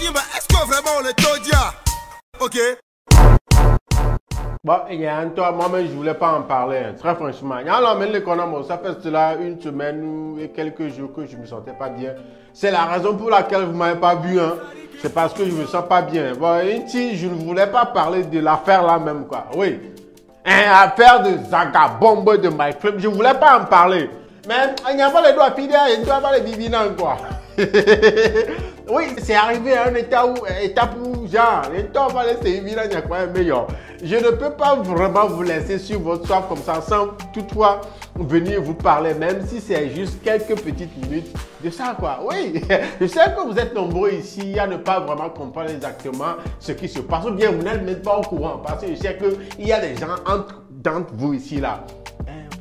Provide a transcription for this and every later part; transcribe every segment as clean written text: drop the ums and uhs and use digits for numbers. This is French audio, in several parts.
dit, mais est-ce que vraiment on est Todia? Ok. Bon, il y a un toit, moi-même, je ne voulais pas en parler, hein, très franchement. Il y a un homme, ça fait cela une semaine et quelques jours que je ne me sentais pas bien. C'est la raison pour laquelle vous ne m'avez pas vu, hein. C'est parce que je ne me sens pas bien. Bon, ici, je ne voulais pas parler de l'affaire là même, quoi. Oui. L'affaire de Zagabombo de Mike Flip, je ne voulais pas en parler. Mais il n'y a pas les doigts fidèles, il n'y a pas les bibinans, quoi. Oui, c'est arrivé à un état où, genre, les temps va laisser évident, il y a quoi un meilleur. Je ne peux pas vraiment vous laisser sur votre soif comme ça sans toutefois venir vous parler, même si c'est juste quelques petites minutes de ça, quoi. Oui, je sais que vous êtes nombreux ici à ne pas vraiment comprendre exactement ce qui se passe, ou bien vous n'êtes même pas au courant, parce que je sais qu'il y a des gens d'entre vous ici, là.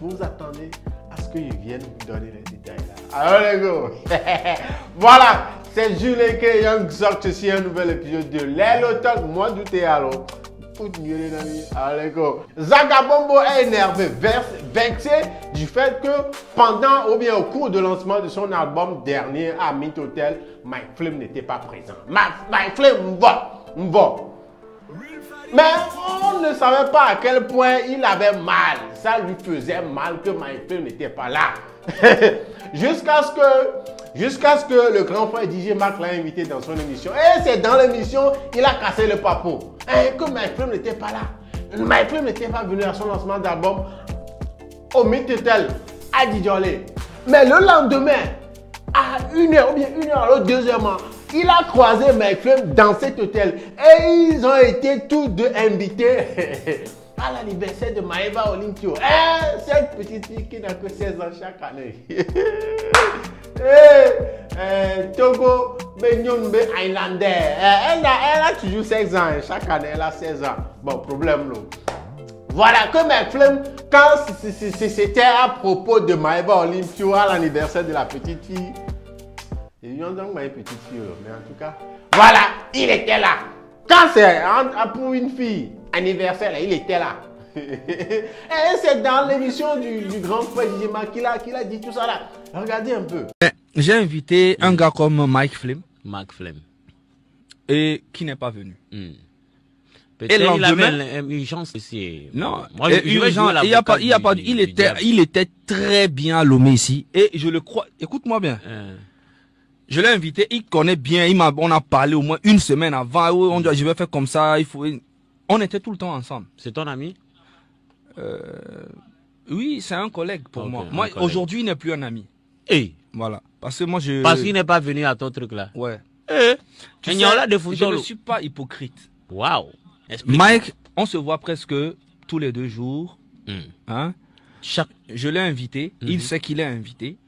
Vous attendez à ce que je vienne vous donner les détails, là. Alors, les gars, voilà. C'est Jules et Young Sock, ceci un nouvel épisode de Lelo Talk. Moi, douté alors. Allez, go. Zagabombo est énervé, vexé du fait que pendant ou bien au cours de lancement de son album dernier à Mint Hotel, Mike Flip n'était pas présent. Mike Flip, m'va. Mais on ne savait pas à quel point il avait mal. Ça lui faisait mal que Mike Flip n'était pas là. Jusqu'à ce que le grand frère DJ Mark l'a invité dans son émission. Et c'est dans l'émission, il a cassé le papo. Et que Mike Flip n'était pas là. Mike Flip n'était pas venu à son lancement d'album au Mint Hotel à Djolé. Mais le lendemain, à 1h ou bien 1h à l'autre, 2h, il a croisé Mike Flip dans cet hôtel. Et ils ont été tous deux invités à l'anniversaire de Maeva Olympio. Cette petite fille qui n'a que 16 ans chaque année. Togo, Benyonbe Islander. Elle a toujours 16 ans. Chaque année, elle a 16 ans. Bon, problème là. Voilà que Mike Flip, quand c'était à propos de Maeva Olympio à l'anniversaire de la petite fille. Ils ont donc ma petite fille, mais en tout cas, voilà, il était là. Quand c'est pour une fille, anniversaire, là, il était là. Et c'est dans l'émission du grand frère Jima qu'il a dit tout ça là. Regardez un peu. J'ai invité un gars comme Mike Flip. Et qui n'est pas venu. Peut-être il avait une chance aussi. Non, moi, il était très bien l'homme ici. Et je le crois. Écoute-moi bien. Je l'ai invité, il connaît bien, on a parlé au moins une semaine avant, on dit je vais faire comme ça, on était tout le temps ensemble. C'est ton ami? Oui, c'est un collègue pour moi. Moi, aujourd'hui, il n'est plus un ami. Voilà. Parce que Parce qu'il n'est pas venu à ton truc là. Ouais. Je ne suis pas hypocrite. Waouh. Mike, on se voit presque tous les 2 jours. Hein? Je l'ai invité, il sait qu'il est invité.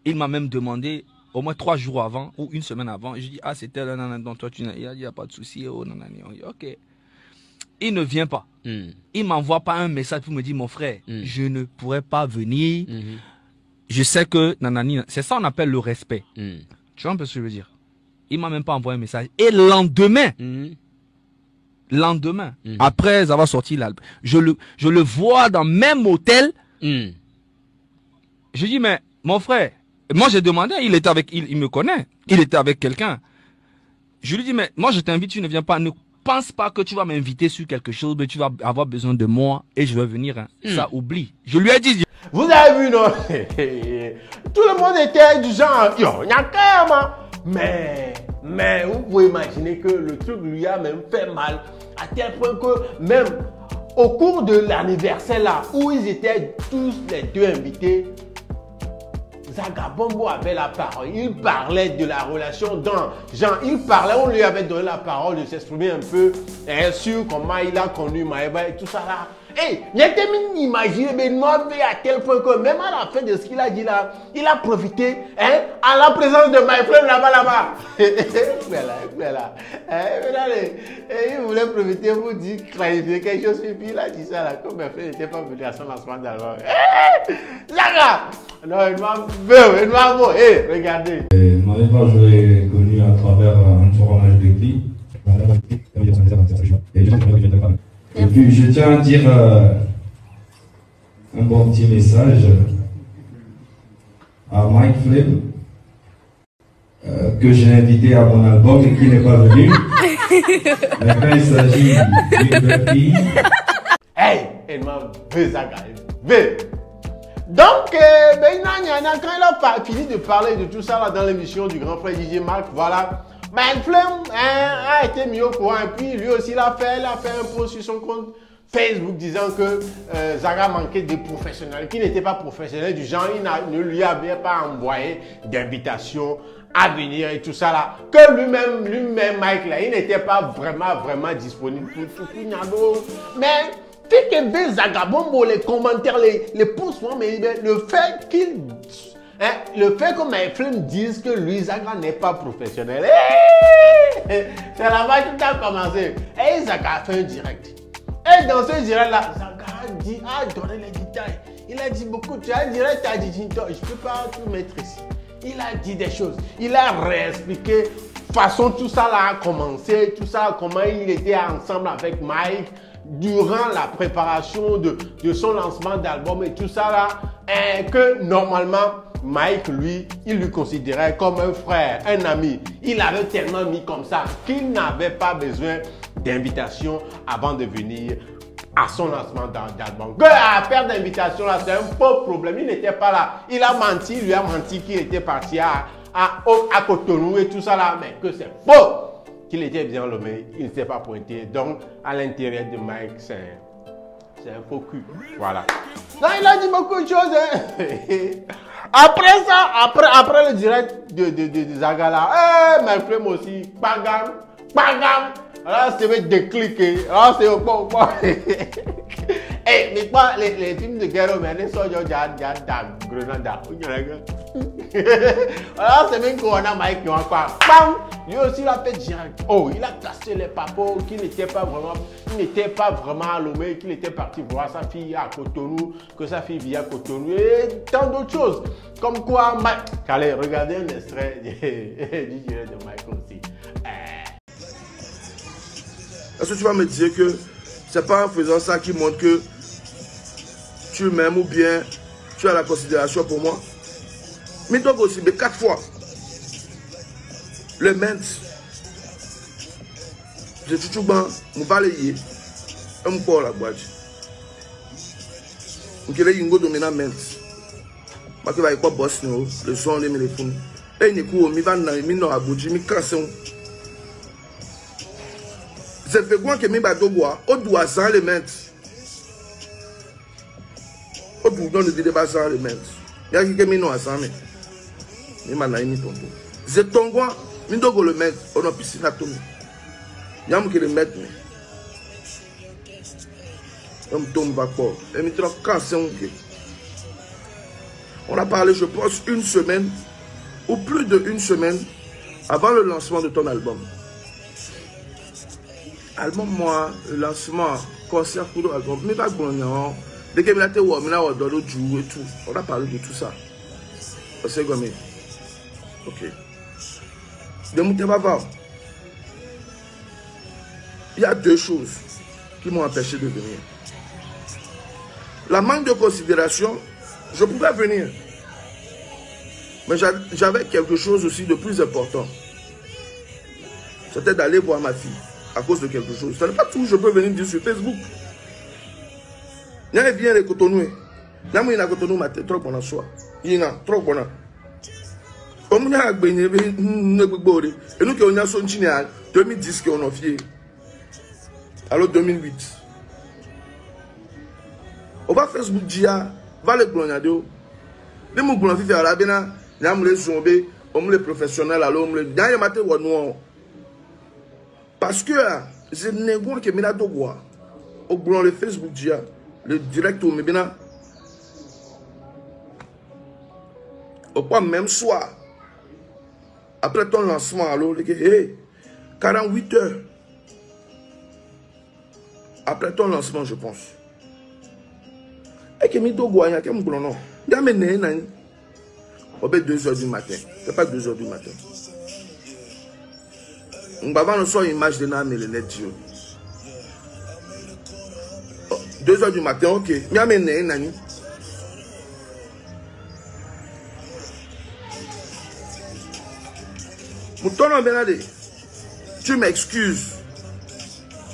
Il m'a même demandé au moins 3 jours avant ou une semaine avant. Je dis, c'était là, non, toi, il n'y a pas de souci. Oh, non, ok. Il ne vient pas. Il ne m'envoie pas un message pour me dire, mon frère, je ne pourrais pas venir. Je sais que, nanani, c'est ça qu'on appelle le respect. Tu vois un peu ce que je veux dire? Il ne m'a même pas envoyé un message. Et le lendemain, après avoir sorti l'album, je le vois dans le même hôtel. Je dis, mais mon frère, moi j'ai demandé, il me connaît, il était avec quelqu'un. Je lui dis, mais moi je t'invite, tu ne viens pas, ne pense pas que tu vas m'inviter sur quelque chose, mais tu vas avoir besoin de moi et je vais venir. Hein. Ça, oublie. Je lui ai dit. Vous avez vu, non? Tout le monde était du genre, yo, il y a carrément. Mais vous pouvez imaginer que le truc lui a même fait mal, à tel point que même au cours de l'anniversaire là, où ils étaient tous les deux invités, Zagabombo avait la parole. Il parlait de la relation on lui avait donné la parole de s'exprimer un peu sur comment il a connu Maeva et tout ça là. Et il était même imaginé, mais mauvais à tel point que même à la fin de ce qu'il a dit là, il a profité à la présence de Mike Flip là-bas. Voilà. Il voulait profiter pour dire, clarifier quelque chose, et puis il a dit ça là, comme Mike Flip n'était pas venu à son lancement d'album. Zaga! Non, il m'a vu, regardez. Maeva, je l'ai connu à travers un tournage de clip. Et puis je tiens à dire un bon petit message à Mike Flip. que j'ai invité à mon album et qui n'est pas venu. Mais quand il s'agit d'une belle fille... Hey, elle m'a Zaga, donc, quand il a fini de parler de tout ça là, dans l'émission du grand frère DJ Mark, voilà, Flem a été mis au courant et puis lui aussi il a fait un post sur son compte Facebook disant que Zaga manquait de professionnels, qu'il n'était pas professionnel du genre, il ne lui avait pas envoyé d'invitation à venir et tout ça là, que lui-même Mike là, il n'était pas vraiment disponible pour tout Nyado, mais fait que Zagabombo, les commentaires, les posts, mais le fait qu'il... le fait que Myflame dise que lui, Zaga n'est pas professionnel, c'est là-bas que tout a commencé. Et Zaga a fait un direct. Et dans ce direct-là, Zaga a donné les détails. Il a dit beaucoup. Tu as un direct, tu as dit, je ne peux pas tout mettre ici. Il a dit des choses. Il a réexpliqué façon tout ça là a commencé, tout ça, comment il était ensemble avec Mike durant la préparation de son lancement d'album et tout ça là, et que normalement Mike lui considérait comme un frère, un ami. Il avait tellement mis comme ça qu'il n'avait pas besoin d'invitation avant de venir à son lancement d'album. Que l'affaire d'invitation là, c'est un faux problème. Il n'était pas là. Il a menti, lui a menti qu'il était parti à Cotonou et tout ça là, mais que c'est faux. Qu'il était bien nommé, il ne s'est pas pointé. Donc, à l'intérieur de Mike, c'est un faux cul. Voilà. Non, il a dit beaucoup de choses. Hein. Après ça, après le direct de Zaga là, Myflame aussi, bagam. Alors, c'est décliqué. Alors, c'est bon. Mais quoi, les films de guerre, mais ils sont déjà Grenada. Alors, c'est même qu'on a Mike qui a quoi. Bam! Lui aussi, il a fait direct. Oh, il a cassé les papos, qu'il n'était pas vraiment à Lomé, qu'il était parti voir sa fille à Cotonou, que sa fille vit à Cotonou et tant d'autres choses. Comme quoi, Mike. Allez, regardez un extrait du direct de Mike aussi. Est-ce que tu vas me dire que c'est pas en faisant ça qui montre que tu m'aimes ou bien tu as la considération pour moi? Mais donc aussi, mais 4 fois. Le ment. J'ai tout ban, mon balayé. Un peu la boîte. Donc il y a une go dominant ment. Ma qui va y quoi boss nous, le son les téléphones. Et il n'y a mi va mi no abouji mi cassons. C'est fait quoi que mi ba doboa, au doigt sans les ment. Au doigt dans le débat sans les ment. Il y a qui mi no asame. Mi manaïmi tonton. C'est ton quoi. Mindogo le met, on a piscine à tout. Yam qui le met, on tombe pas quoi. Et maintenant, quand c'est on a parlé, je pense, une semaine ou plus d'une semaine avant le lancement de ton album. Album, moi, le lancement, concert pour l'album, mais pas bon, dès que j'ai été au Mina, et tout, on a parlé de tout ça. C'est comme ok. Il y a 2 choses qui m'ont empêché de venir. La manque de considération, je pouvais venir. Mais j'avais quelque chose aussi de plus important. C'était d'aller voir ma fille à cause de quelque chose. Ce n'est pas tout, je peux venir dire sur Facebook. Il y a bien les Cotonou. Il y a Cotonou, mais trop bon en soi. Il y a trop bon. Et nous qui on a son chine 2010 qu'on a fait. Alors 2008. On va Facebook dia va le glonado. Les mots glon fi faire la bena, na mo les zombe, on les professionnels alors on les dernier matin ou non. Parce que je négocie que mina dogoa. Au glon le Facebook dia, le direct au mebena. Au pas même soir. Après ton lancement, alors, 48 heures. Après ton lancement, je pense. Et que mi do goya, que m'glono non. Ya me né nan. Au 2h du matin. C'est pas 2h du matin. On va voir une image de Nam et le net. 2h du matin, ok. Ya me né nan. Moutono Benade, tu m'excuses.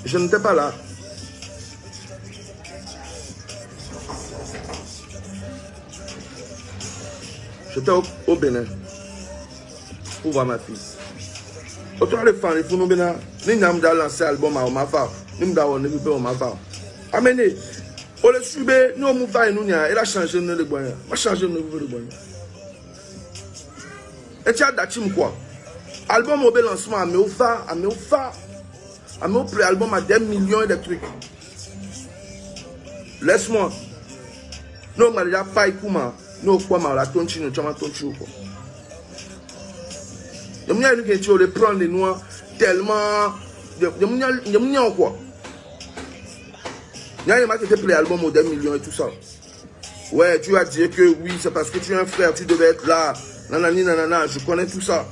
Je n'étais pas là. J'étais au Bénin pour voir ma fille. Autant les fans, les fous, nous Bénin, nous n'avons pas lancé l'album à Omafa. Nous n'avons pas lancé Omafa. Amenez, on le subit, nous avons fait nous, il a changé le bois. Il a changé le bois. Et tu as datim quoi? Album au lancement, à Meofa, à mon pré-album à des millions de trucs. Laisse-moi. Nous n'avons déjà pas écouté. Nous avons la tonchi, nous avons tonchi. Nous avons prendre les noirs tellement. Nous avons quoi? Nous avons marqué tes albums au des millions et tout ça. Ouais, tu vas dire que oui, c'est parce que tu es un frère, tu devais être là. Nanani, nanana, je connais tout ça.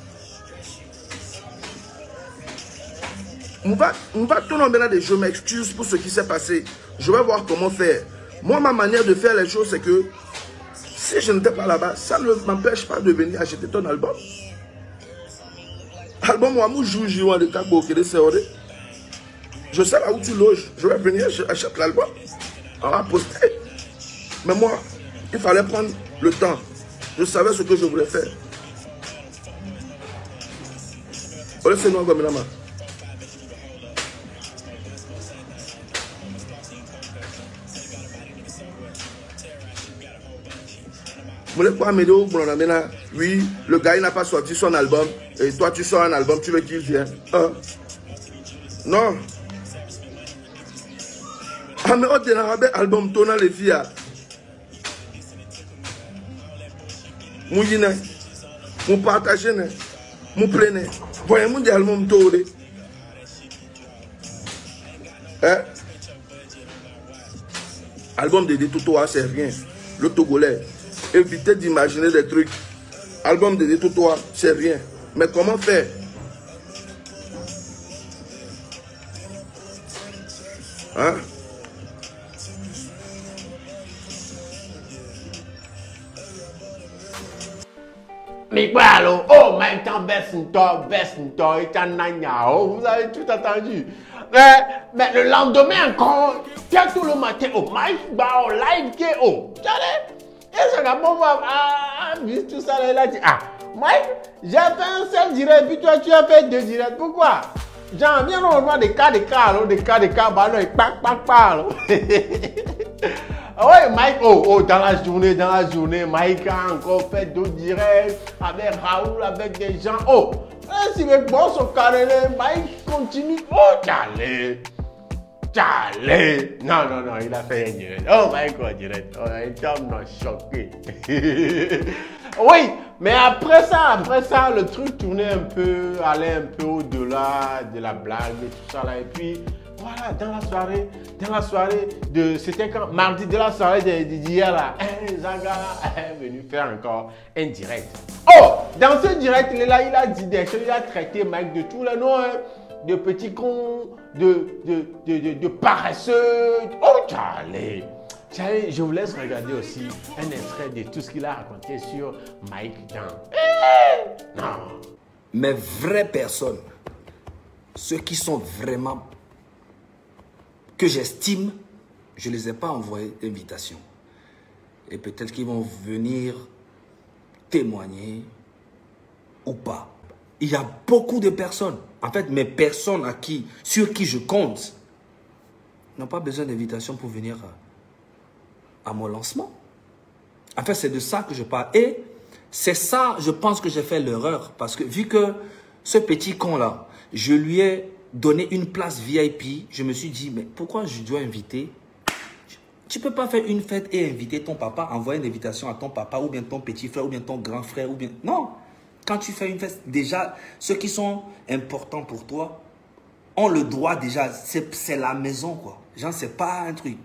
On va tourner, je m'excuse pour ce qui s'est passé. Je vais voir comment faire. Moi, ma manière de faire les choses, c'est que si je n'étais pas là-bas, ça ne m'empêche pas de venir acheter ton album. Album, moi, de Kabo, je sais là où tu loges. Je vais venir, j'achète l'album. On va poster. Mais moi, il fallait prendre le temps. Je savais ce que je voulais faire. Laissez-nous comme la main. Oui, le gars il n'a pas sorti son album et toi tu sors un album, tu veux qu'il vienne. Non. Ah mais on a un album tournant les filles. Mouyine, mon partager, mon plein. Voyez mon album tourné. Album de Détotoa, c'est rien. Le Togolais. Évitez d'imaginer des trucs. Album de Détotoa, c'est rien. Mais comment faire? Hein? Mais quoi alors? Oh, maintenant, baisse une toi, vous avez tout entendu. Mais le lendemain, quand tu as tout le matin, oh, Mike, bah, oh, live, oh, tu et ça va vu tout ça, là, il a dit, ah, Mike, j'ai fait un seul direct, puis toi, tu as fait 2 directs. Pourquoi? Genre, bien, on voit des cas, bah, non, et ouais, Mike, oh, dans la journée, Mike a encore fait 2 directs avec Raoul, avec des gens. Oh, si le boss au carré, Mike continue. Oh, Charlie. Non, il a fait un direct. Oh, Mike, un direct. Oh, un homme choqué. Oui, mais après ça, le truc tournait un peu, allait un peu au-delà de la blague et tout ça là. Et puis, voilà, dans la soirée c'était quand mardi de la soirée d'hier là, Zangara est venu faire encore un direct. Oh, dans ce direct là, il a dit des choses, il a traité Mike de tous les noms, de petits cons, de paresseux. Oh, Charlie, je vous laisse regarder aussi un extrait de tout ce qu'il a raconté sur Mike dans. Non. Mais vraies personnes, ceux qui sont vraiment que j'estime, je ne les ai pas envoyé d'invitation. Et peut-être qu'ils vont venir témoigner ou pas. Il y a beaucoup de personnes, en fait, mes personnes sur qui je compte, n'ont pas besoin d'invitation pour venir à mon lancement. En fait, c'est de ça que je parle. Et c'est ça, je pense que j'ai fait l'erreur. Parce que vu que ce petit con-là, je lui ai donner une place VIP, je me suis dit, mais pourquoi je dois inviter? Tu ne peux pas faire une fête et inviter ton papa, envoyer une invitation à ton papa, ou bien ton petit frère, ou bien ton grand frère, ou bien... Non! Quand tu fais une fête, déjà, ceux qui sont importants pour toi ont le droit déjà, c'est la maison, quoi. Genre, c'est pas un truc.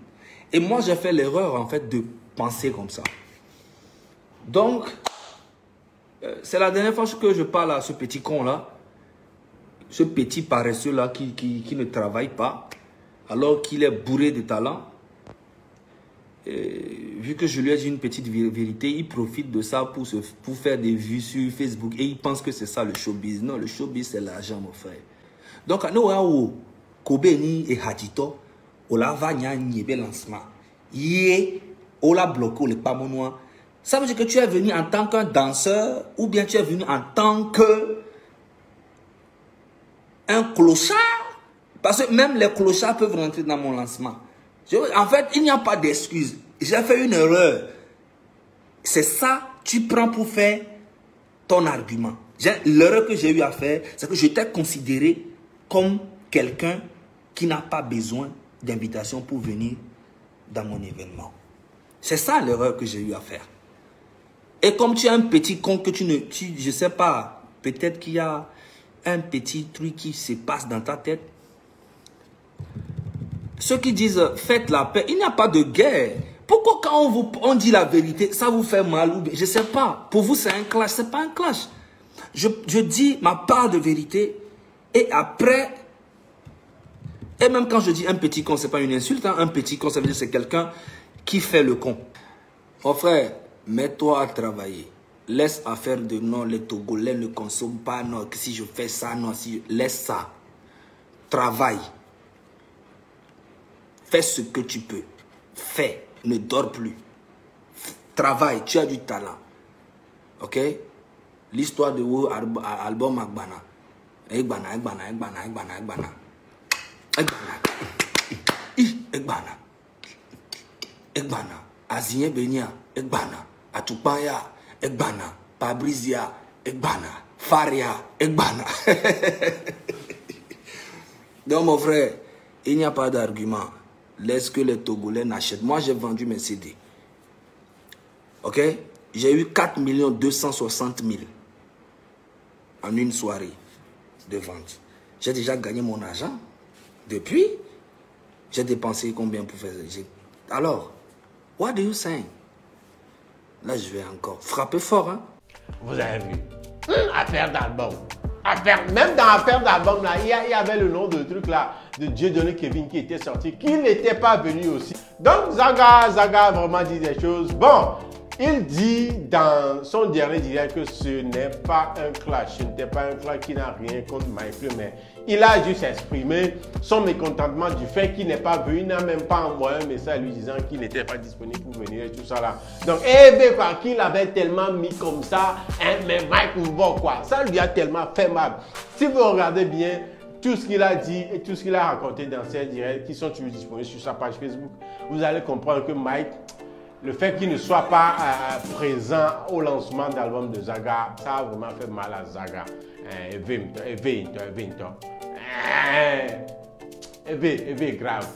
Et moi, j'ai fait l'erreur, en fait, de penser comme ça. Donc, c'est la dernière fois que je parle à ce petit con-là. Ce petit paresseux-là qui ne travaille pas, alors qu'il est bourré de talent. vu que je lui ai dit une petite vérité, il profite de ça pour faire des vues sur Facebook et il pense que c'est ça le showbiz. Non, le showbiz c'est l'argent, mon frère. Donc, nous Kobe ni et Hadito, on la va nier lancement. Yé, on la bloqué le pamonois. Ça veut dire que tu es venu en tant qu'un danseur ou bien tu es venu en tant que un clochard. Parce que même les clochards peuvent rentrer dans mon lancement. En fait, il n'y a pas d'excuse. J'ai fait une erreur. C'est ça, tu prends pour faire ton argument. L'erreur que j'ai eu à faire, c'est que je t'ai considéré comme quelqu'un qui n'a pas besoin d'invitation pour venir dans mon événement. C'est ça l'erreur que j'ai eu à faire. Et comme tu es un petit con que je sais pas, peut-être qu'il y a un petit truc qui se passe dans ta tête. Ceux qui disent faites la paix, il n'y a pas de guerre. Pourquoi quand on dit la vérité, ça vous fait mal ou bien, je sais pas. Pour vous c'est un clash, c'est pas un clash. Je dis ma part de vérité et après, et même quand je dis un petit con, c'est pas une insulte, hein, un petit con ça veut dire c'est quelqu'un qui fait le con. Mon frère, mets-toi à travailler. Laisse affaire de non, les Togolais ne consomment pas, non, que si je fais ça, non, laisse ça. Travaille. Fais ce que tu peux. Fais. Ne dors plus. Travaille. Tu as du talent. Ok? L'histoire de l'album Agbana. Egbana. Azien Benya. Egbana. Atupaya. Egbana. Pabrizia. Egbana. Faria. Egbana. Donc mon frère, il n'y a pas d'argument. Laisse que les Togolais n'achètent. Moi, j'ai vendu mes CD. Ok? J'ai eu 4 260 000 en une soirée de vente. J'ai déjà gagné mon argent. Depuis, j'ai dépensé combien pour faire ça? Alors, what do you say? Là, je vais encore frapper fort. Hein? Vous avez vu? Affaire d'album. Même dans l'affaire d'album, là, il y avait le nom de truc là, de Dieudonné Kevin qui était sorti, qui n'était pas venu aussi. Donc Zaga a vraiment dit des choses. Bon, il dit dans son dernier direct que ce n'est pas un clash. Ce n'était pas un clash qui n'a rien contre Michael, mais il a juste exprimé son mécontentement du fait qu'il n'est pas venu. Il n'a même pas envoyé un message lui disant qu'il n'était pas disponible pour venir et tout ça là. Donc, quoi, qu'il avait tellement mis comme ça, hein, mais Mike Ouvo, quoi, ça lui a tellement fait mal. Si vous regardez bien tout ce qu'il a dit et tout ce qu'il a raconté dans ses directs qui sont toujours disponibles sur sa page Facebook, vous allez comprendre que Mike, le fait qu'il ne soit pas présent au lancement d'album de Zaga, ça a vraiment fait mal à Zaga. Éve grave.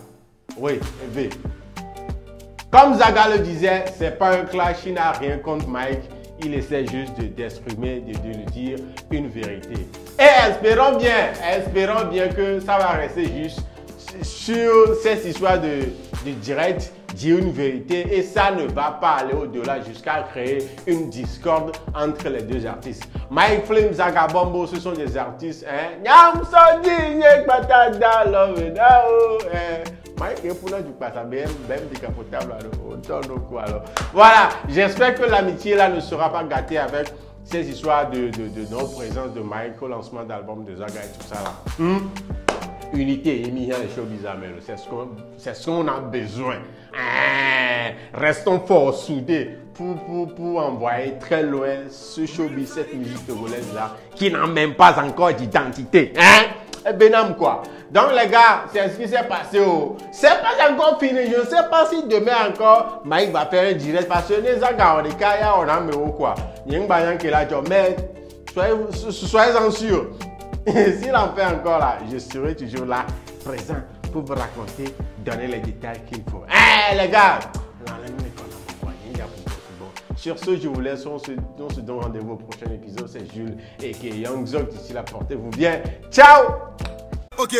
Oui, Éve. Comme Zaga le disait, c'est pas un clash, il n'a rien contre Mike. Il essaie juste d'exprimer, de lui dire une vérité. Et espérons bien que ça va rester juste sur cette histoire de direct, dire une vérité et ça ne va pas aller au-delà jusqu'à créer une discorde entre les deux artistes. Mike Flim, Zaga Bombo, ce sont des artistes, hein. Mike est pour du passage, même décapotable, alors. Voilà, j'espère que l'amitié là ne sera pas gâtée avec ces histoires de non-présence de Mike au lancement d'album de Zaga et tout ça là. Unité, Emilia et Showbiz Amelo, c'est ce qu'on a besoin. Restons forts, soudés pour envoyer très loin ce showbiz, cette musique togolaise là, qui n'a même pas encore d'identité. Hein? Benam quoi. Donc les gars, c'est ce qui s'est passé. C'est pas encore fini. Je ne sais pas si demain encore Mike va faire un direct parce que les Zaga on a mais quoi. Mais soyez-en sûrs. S'il en fait encore là, je serai toujours là, présent, pour vous raconter, donner les détails qu'il faut. Les gars, sur ce, je vous laisse, on se donne rendez-vous au prochain épisode. C'est Jules et Young Zog. D'ici là, portez-vous bien. Ciao! Ok.